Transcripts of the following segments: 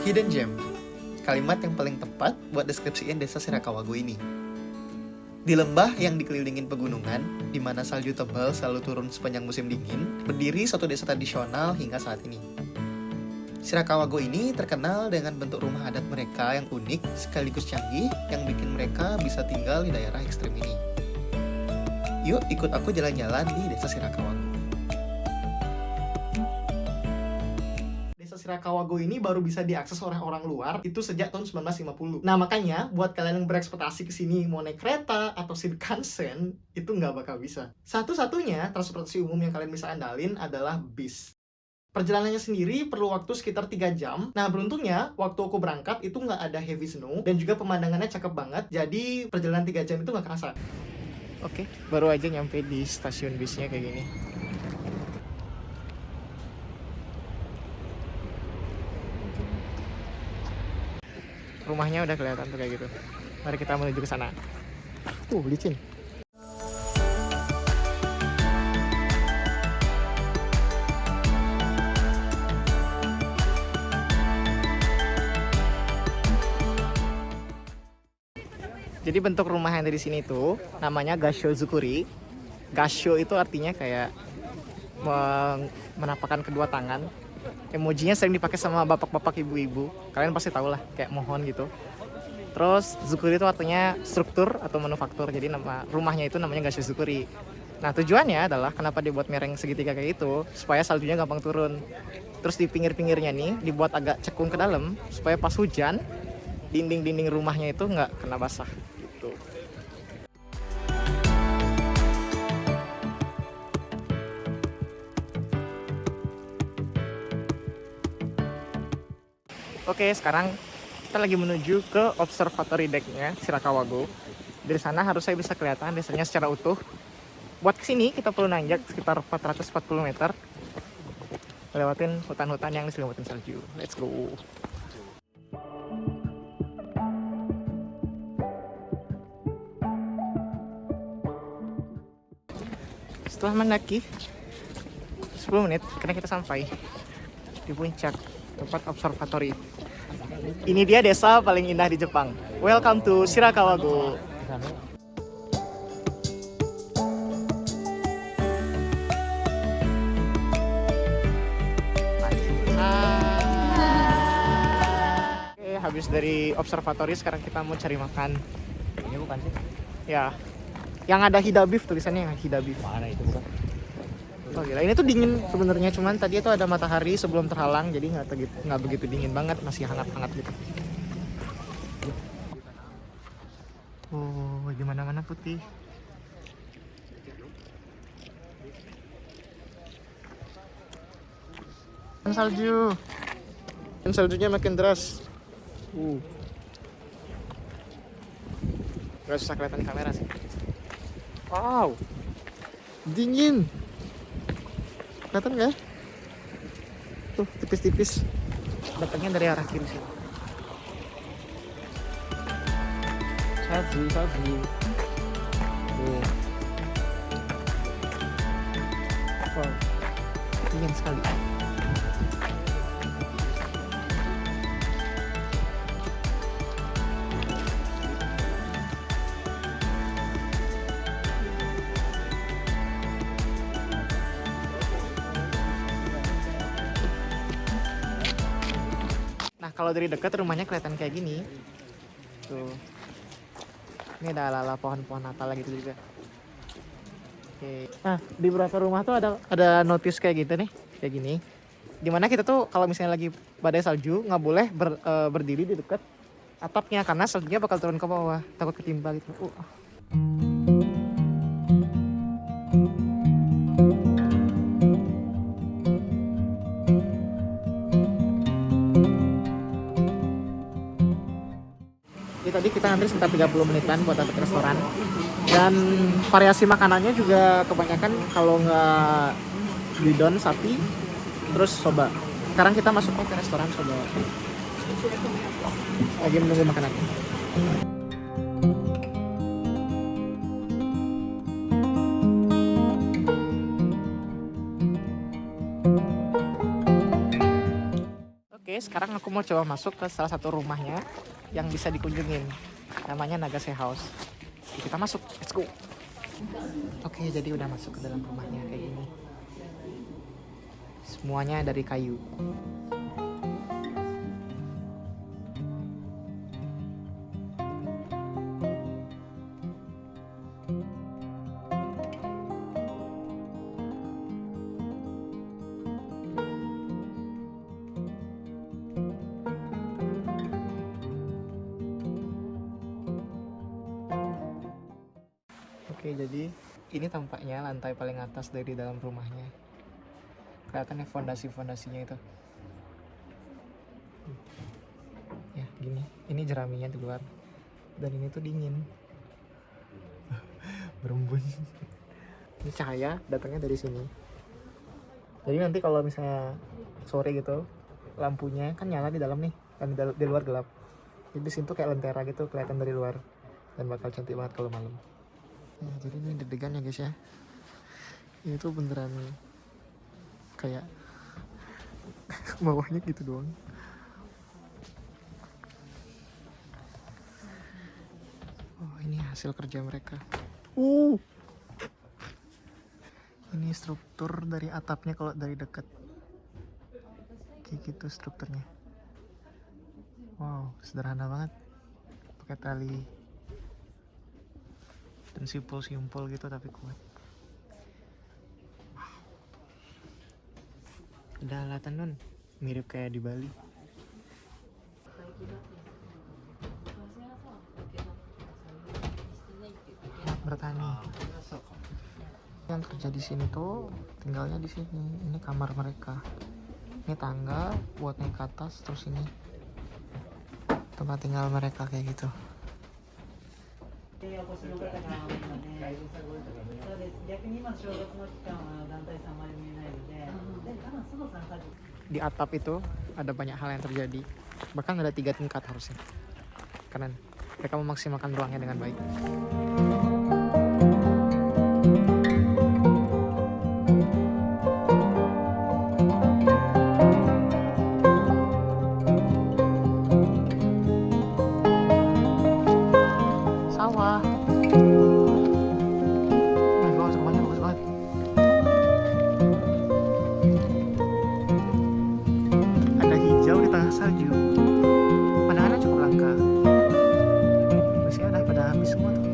Hidden Gem, kalimat yang paling tepat buat deskripsiin desa Sirakawago ini. Di lembah yang dikelilingin pegunungan, di mana salju tebal selalu turun sepanjang musim dingin, berdiri suatu desa tradisional hingga saat ini. Sirakawago ini terkenal dengan bentuk rumah adat mereka yang unik sekaligus canggih yang bikin mereka bisa tinggal di daerah ekstrim ini. Yuk ikut aku jalan-jalan di desa Sirakawago. Sirakawago ini baru bisa diakses oleh orang luar itu sejak tahun 1950. Nah makanya buat kalian yang berekspektasi ke sini mau naik kereta atau Shinkansen itu nggak bakal bisa. Satu-satunya transportasi umum yang kalian bisa andalin adalah bis. Perjalanannya sendiri perlu waktu sekitar 3 jam. Nah beruntungnya waktu aku berangkat itu nggak ada heavy snow dan juga pemandangannya cakep banget. Jadi perjalanan 3 jam itu nggak kerasa. Oke, baru aja nyampe di stasiun bisnya kayak gini. Rumahnya udah kelihatan tuh kayak gitu. Mari kita menuju ke sana. Licin. Jadi bentuk rumah yang dari sini tuh namanya Gassho Zukuri. Gassho itu artinya kayak menapakkan kedua tangan. Emojinya sering dipakai sama bapak-bapak ibu-ibu. Kalian pasti tahu lah, kayak mohon gitu. Terus Zukuri itu artinya struktur atau manufaktur. Jadi nama rumahnya itu namanya Gassho Zukuri. Nah tujuannya adalah kenapa dibuat mereng segitiga kayak itu, supaya saljunya gampang turun. Terus di pinggir-pinggirnya nih dibuat agak cekung ke dalam, supaya pas hujan dinding-dinding rumahnya itu nggak kena basah gitu. Oke, sekarang kita lagi menuju ke observatory deck-nya Sirakawago. Dari sana harusnya bisa kelihatan desanya secara utuh. Buat kesini kita perlu nanjak sekitar 440 meter. Lewatin hutan-hutan yang diselimutin salju. Let's go. Setelah mendaki 10 menit, karena kita sampai di puncak tempat observatory. Ini dia desa paling indah di Jepang. Welcome to Sirakawago. Oke, habis dari observatory sekarang kita mau cari makan. Ini bukan sih? Ya, yang ada Hida Beef tulisannya, Hida Beef. Mana itu bukan? Oh gila, ini tuh dingin sebenarnya, cuman tadi itu ada matahari sebelum terhalang, jadi nggak begitu dingin banget, masih hangat-hangat gitu. Oh, di mana-mana putih. Salju. Dan saljunya makin deras. Gak susah kelihatan kamera sih. Wow, dingin. Kelihatan nggak? Tuh tipis-tipis. Datangnya dari arah kiri sih. Salju. Wow, dingin sekali. Nah kalau dari dekat rumahnya kelihatan kayak gini. Tuh. Ini ada ala-ala pohon-pohon Natal gitu juga. Oke. Nah di beberapa rumah tuh ada notice kayak gitu nih, kayak gini. Dimana kita tuh kalau misalnya lagi badai salju nggak boleh berdiri di dekat atapnya karena saljunya bakal turun ke bawah, takut ketimpa gitu. Tadi kita antri sekitar 30 menitan buat datang ke restoran, dan variasi makanannya juga kebanyakan kalau nggak bidon sapi terus soba. Sekarang kita masuk ke restoran soba, lagi menunggu makanan. Oke, sekarang aku mau coba masuk ke salah satu rumahnya yang bisa dikunjungin. Namanya Nagase House. Oke, kita masuk, let's go. Oke, jadi udah masuk ke dalam rumahnya kayak gini. Semuanya dari kayu. Oke, jadi ini tampaknya lantai paling atas dari dalam rumahnya. Kelihatannya fondasi-fondasinya itu. Ya, gini. Ini jeraminya di luar. Dan ini tuh dingin. Berembun. Ini cahaya datangnya dari sini. Jadi nanti kalau misalnya sore gitu, lampunya kan nyala di dalam nih, kan di luar gelap. Jadi di sini tuh kayak lentera gitu, kelihatan dari luar. Dan bakal cantik banget kalau malam. Ya, jadi ini deg-degan ya guys ya. Ini tuh beneran kayak bawahnya gitu doang. Oh, ini hasil kerja mereka. Ini struktur dari atapnya kalau dari dekat. Kayak gitu strukturnya. Wow, sederhana banget. Pakai tali dan simpul-simpul gitu tapi kuat. Wow. Ada alatan nun, mirip kayak di Bali. Bertani. Yang kerja di sini tuh tinggalnya di sini. Ini kamar mereka. Ini tangga buat naik ke atas, terus ini tempat tinggal mereka kayak gitu. Di atap itu ada banyak hal yang terjadi, bahkan ada 3 tingkat harusnya. Karena mereka memaksimalkan ruangnya dengan baik. Sawah. Bagus banget. Ada hijau di tengah salju. Pandangannya cukup langka. Biasanya udah pada habis semua tuh.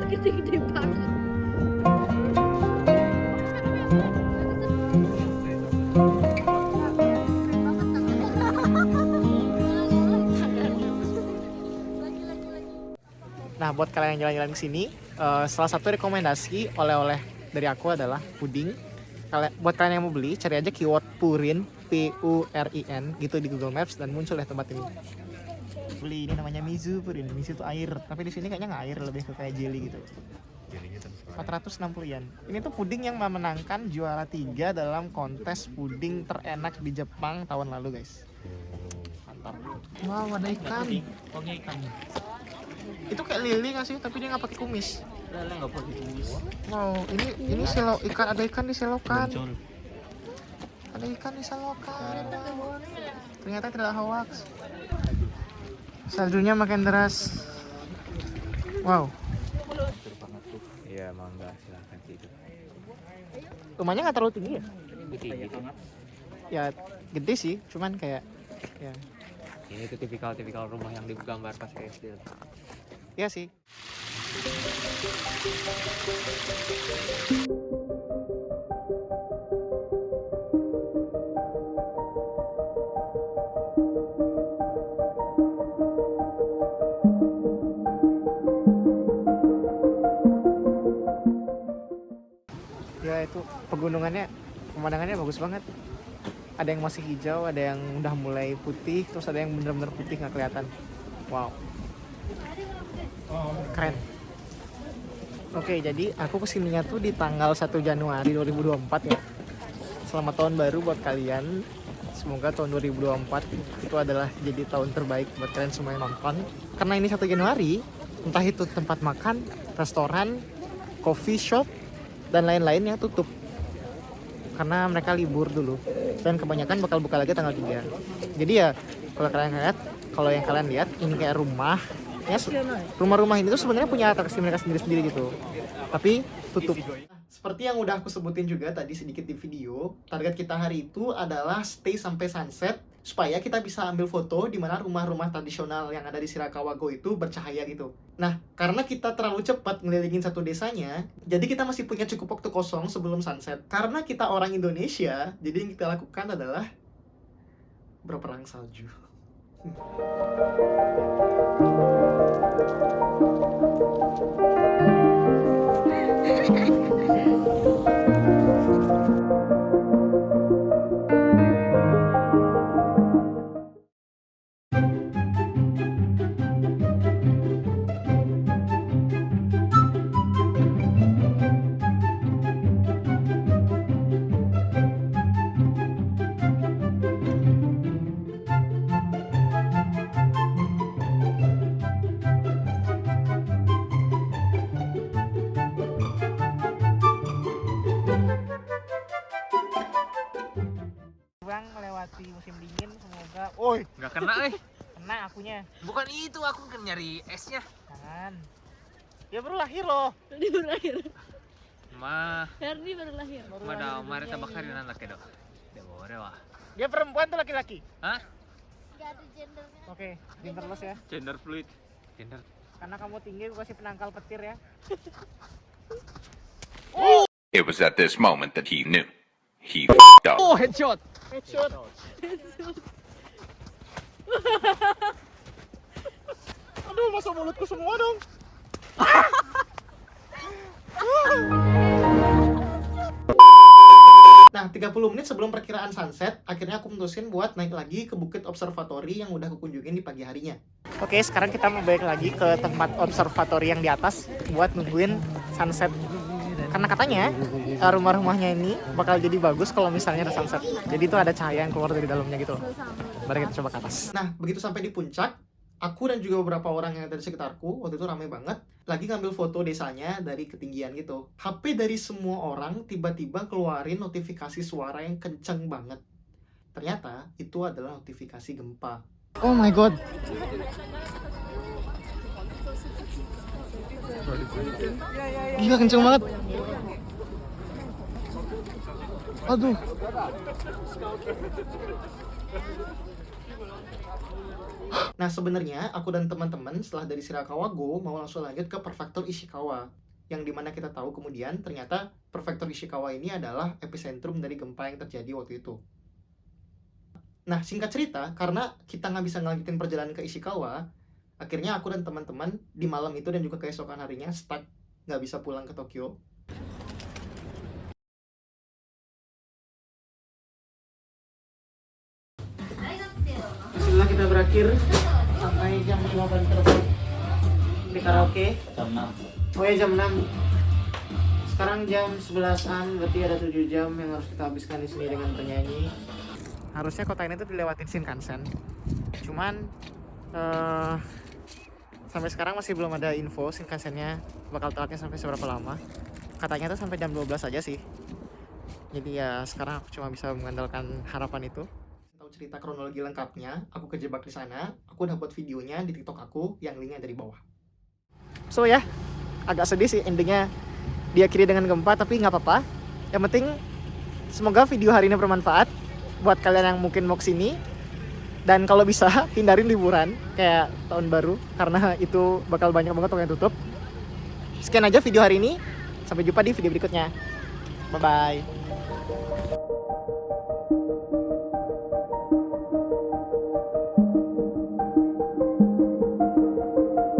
Gede-gede banget. Nah, buat kalian yang jalan-jalan ke sini, salah satu rekomendasi oleh-oleh dari aku adalah puding. Buat kalian yang mau beli, cari aja keyword purin, Purin gitu di Google Maps dan muncul deh tempat ini. Beli ini namanya mizu purin. Mizu itu air, tapi di sini kayaknya nggak air, lebih ke kayak jelly gitu. 460 yen. Ini tuh puding yang memenangkan juara 3 dalam kontes puding terenak di Jepang tahun lalu, guys. Mantap. Wow, ada ikan. Pokoknya ikan. Itu kayak lili nggak sih? Tapi dia nggak pakai kumis. Lele nggak pakai kumis. Wow, ini selo ikan, ada ikan di selokan. Muncul. Ada ikan di selokan. Ternyata tidak hoax. Saljunya makin deras. Wow. Iya, mangga silahkan gitu. Rumahnya nggak terlalu tinggi ya? Tinggi gitu. Ya gede sih, cuman kayak ya. Ini tuh tipikal rumah yang digambar pas SD. Iya sih. Ya itu pegunungannya, pemandangannya bagus banget. Ada yang masih hijau, ada yang udah mulai putih, terus ada yang bener-bener putih nggak kelihatan. Wow. Keren. Oke, jadi aku kesininya tuh di tanggal 1 Januari 2024 ya. Selamat tahun baru buat kalian. Semoga tahun 2024 itu adalah jadi tahun terbaik buat kalian semua yang nonton. Karena ini 1 Januari, entah itu tempat makan, restoran, coffee shop dan lain-lain yang tutup karena mereka libur dulu, dan kebanyakan bakal buka lagi tanggal 3. Jadi ya kalau yang kalian lihat ini kayak rumah ya, rumah-rumah ini tuh sebenarnya punya atraksi mereka sendiri-sendiri gitu, tapi tutup. Seperti yang udah aku sebutin juga tadi sedikit di video, target kita hari itu adalah stay sampai sunset supaya kita bisa ambil foto di mana rumah-rumah tradisional yang ada di Shirakawa-go itu bercahaya gitu. Nah, karena kita terlalu cepat ngelilingin satu desanya, jadi kita masih punya cukup waktu kosong sebelum sunset. Karena kita orang Indonesia, jadi yang kita lakukan adalah berperang salju. Bang melewati musim dingin, semoga Nggak kena kena akunya. Bukan itu, aku kan nyari esnya. Jangan. Dia baru lahir loh. Dia baru lahir. Mah, Herdi baru lahir. mada omare tabakari nan da kedo. Demo wa. Dia perempuan tuh laki-laki. Hah? Gak ada gendernya. Oke, genderless ya. Gender fluid. Gender. Karena kamu tinggi, gue kasih penangkal petir ya. It was at this moment that he knew. He f***ed up. Oh, headshot. Headshot. Aduh, masuk mulutku semua dong. Nah, 30 menit sebelum perkiraan sunset, akhirnya aku mutusin buat naik lagi ke Bukit Observatory yang udah aku kunjungin di pagi harinya. Oke, sekarang kita mau balik lagi ke tempat observatory yang di atas buat nungguin sunset. Karena katanya rumah-rumahnya ini bakal jadi bagus kalau misalnya ada sunset. Jadi itu ada cahaya yang keluar dari dalamnya gitu. Mari kita coba ke atas. Nah, begitu sampai di puncak, aku dan juga beberapa orang yang ada di sekitarku, waktu itu ramai banget, lagi ngambil foto desanya dari ketinggian gitu. HP dari semua orang tiba-tiba keluarin notifikasi suara yang kenceng banget. Ternyata itu adalah notifikasi gempa. Oh my god. Gila, kenceng banget. Aduh. Nah, sebenarnya aku dan teman-teman setelah dari Shirakawa-go mau langsung lanjut ke Prefektur Ishikawa, yang dimana kita tahu kemudian ternyata Prefektur Ishikawa ini adalah epicentrum dari gempa yang terjadi waktu itu. Nah, singkat cerita, karena kita nggak bisa ngelanjutin perjalanan ke Ishikawa, akhirnya aku dan teman-teman di malam itu dan juga keesokan harinya stuck, nggak bisa pulang ke Tokyo. Setelah kita berakhir sampai jam 5 pagi terbang di karaoke. Jam 6. Oh ya, jam 6. Sekarang jam 11-an, berarti ada 7 jam yang harus kita habiskan di sini dengan penyanyi. Harusnya kota ini tuh dilewatin Shinkansen. Cuman sampai sekarang masih belum ada info Shinkansennya bakal telatnya sampai seberapa lama. Katanya tuh sampai jam 12 aja sih. Jadi ya sekarang aku cuma bisa mengandalkan harapan itu. Tahu cerita kronologi lengkapnya, aku kejebak di sana. Aku udah buat videonya di TikTok aku yang linknya dari bawah. So ya, agak sedih sih endingnya diakhiri dengan gempa, tapi nggak apa-apa. Yang penting semoga video hari ini bermanfaat buat kalian yang mungkin mau kesini. Dan kalau bisa hindarin liburan kayak tahun baru, karena itu bakal banyak banget orang yang tutup. Sekian aja video hari ini. Sampai jumpa di video berikutnya. Bye-bye.